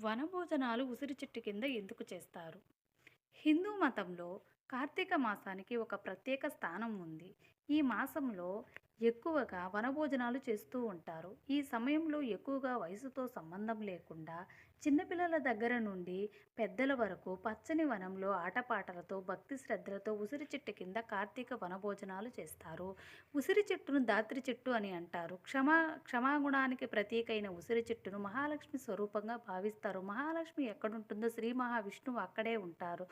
వనభోజనాలు ఉసిరి చెట్టు కింద ఎందుకు చేస్తారు? హిందూ మతంలో కార్తీక మాసానికి ఒక ప్రత్యేక స్థానం ఉంది. ఈ మాసంలో ఎక్కువగా వనభోజనాలు చేస్తూ ఉంటారు. ఈ సమయంలో ఎక్కువగా వయసుతో సంబంధం లేకుండా చిన్నపిల్లల దగ్గర నుండి పెద్దల వరకు పచ్చని వనంలో ఆటపాటలతో, భక్తి శ్రద్ధలతో ఉసిరి చెట్టు కింద కార్తీక వనభోజనాలు చేస్తారు. ఉసిరి చెట్టును దాత్రి చెట్టు అని అంటారు. క్షమాగుణానికి ప్రతీకైన ఉసిరి చెట్టును మహాలక్ష్మి స్వరూపంగా భావిస్తారు. మహాలక్ష్మి ఎక్కడుంటుందో శ్రీ మహావిష్ణువు అక్కడే ఉంటారు.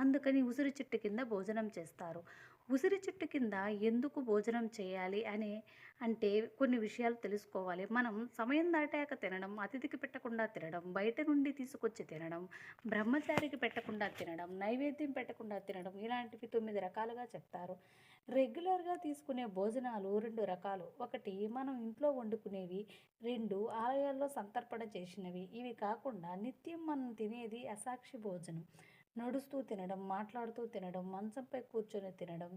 అందుకని ఉసిరి చెట్టు కింద భోజనం చేస్తారు. ఉసిరి చెట్టు కింద ఎందుకు భోజనం చేయాలి అంటే కొన్ని విషయాలు తెలుసుకోవాలి. మనం సమయం దాటాక తినడం, అతిథికి పెట్టకుండా తినడం, బయట నుండి తీసుకొచ్చి తినడం, బ్రహ్మచారికి పెట్టకుండా తినడం, నైవేద్యం పెట్టకుండా తినడం, ఇలాంటివి 9 రకాలుగా చెప్తారు. రెగ్యులర్గా తీసుకునే భోజనాలు 2 రకాలు. ఒకటి మనం ఇంట్లో వండుకునేవి, 2 ఆలయాల్లో సంతర్పణ చేసినవి. ఇవి కాకుండా నిత్యం మనం తినేది అసాక్షి భోజనం. నడుస్తూ తినడం, మాట్లాడుతూ తినడం, మంచంపై కూర్చొని తినడం,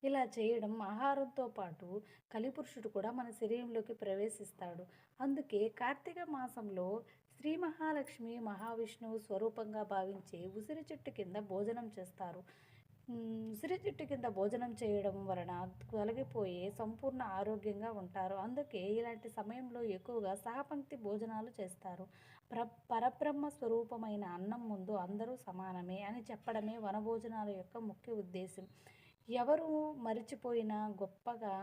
ఇలా చేయడం ఆహారంతో పాటు కలిపురుషుడు కూడా మన శరీరంలోకి ప్రవేశిస్తాడు. అందుకే కార్తీక మాసంలో శ్రీ మహాలక్ష్మి, మహావిష్ణువు స్వరూపంగా భావించే ఉసిరి చెట్టు కింద భోజనం చేస్తారు. ఉసిరి చెట్టు కింద భోజనం చేయడం వలన తొలగిపోయే సంపూర్ణ ఆరోగ్యంగా ఉంటారు. అందుకే ఇలాంటి సమయంలో ఎక్కువగా సహపంక్తి భోజనాలు చేస్తారు. పరబ్రహ్మ స్వరూపమైన అన్నం ముందు అందరూ సమానమే అని చెప్పడమే వనభోజనాల యొక్క ముఖ్య ఉద్దేశం. ఎవరు మరిచిపోయినా గొప్పగా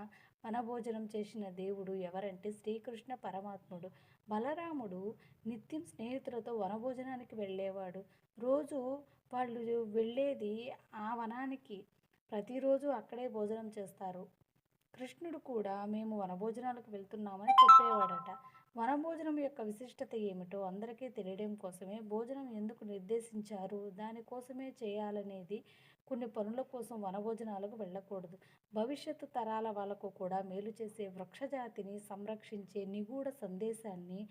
వనభోజనం చేసిన దేవుడు ఎవరంటే శ్రీకృష్ణ పరమాత్ముడు. బలరాముడు నిత్యం స్నేహితులతో వనభోజనానికి వెళ్ళేవాడు. రోజు వాళ్ళు వెళ్ళేది ఆ వనానికి. ప్రతిరోజు అక్కడే భోజనం చేస్తారు. కృష్ణుడు కూడా మేము వనభోజనాలకు వెళ్తున్నామని చెప్పేవాడట. వనభోజనం యొక్క విశిష్టత ఏమిటో అందరికీ తెలియడం కోసమే భోజనం ఎందుకు నిర్దేశించారు, దానికోసమే చేయాలనేది. కొన్ని పనుల కోసం వనభోజనాలకు వెళ్ళకూడదు. భవిష్యత్తు తరాల వాళ్ళకు కూడా మేలు చేసే వృక్షజాతిని సంరక్షించే నిగూఢ సందేశాన్ని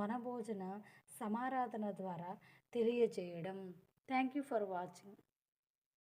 వనభోజన సమారాధన ద్వారా తెలియజేయడం. Thank you for watching.